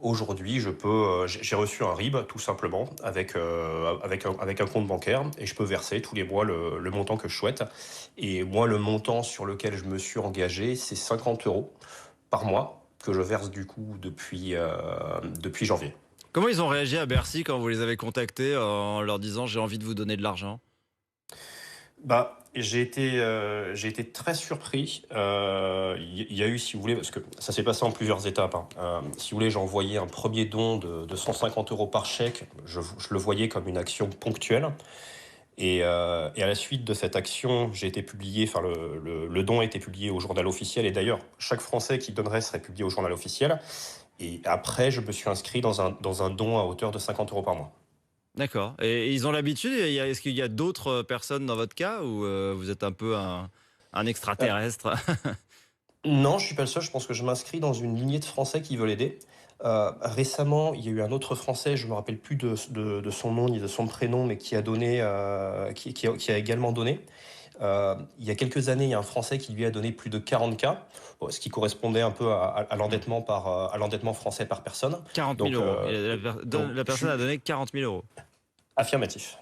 Aujourd'hui, j'ai reçu un RIB tout simplement avec un compte bancaire et je peux verser tous les mois le montant que je souhaite. Et moi, le montant sur lequel je me suis engagé, c'est 50 € par mois que je verse du coup depuis janvier. Comment ils ont réagi à Bercy quand vous les avez contactés en leur disant: «J'ai envie de vous donner de l'argent»? Bah, j'ai été très surpris. Il y a eu, si vous voulez, parce que ça s'est passé en plusieurs étapes, hein. Si vous voulez, j'ai envoyé un premier don de 150 € par chèque. Je le voyais comme une action ponctuelle. Et à la suite de cette action, j'ai été publié, enfin le don a été publié au Journal officiel. Et d'ailleurs, chaque Français qui donnerait serait publié au Journal officiel. Et après, je me suis inscrit dans un don à hauteur de 50 € par mois. D'accord, et ils ont l'habitude, est-ce qu'il y a d'autres, personnes dans votre cas ou vous êtes un peu un Euh, extraterrestre? Non, je suis pas le seul. Je pense que je m'inscris dans une lignée de Français qui veulent aider. Récemment, il y a eu un autre Français, je me rappelle plus de son nom ni de son prénom, mais qui a donné, qui a également donné. Il y a quelques années, il y a un Français qui lui a donné plus de 40 K, bon, ce qui correspondait un peu à Mmh. l'endettement à l'endettement français par personne. 40 000 Donc, €. Et la donc personne je a suis donné 40 000 €. affirmatif.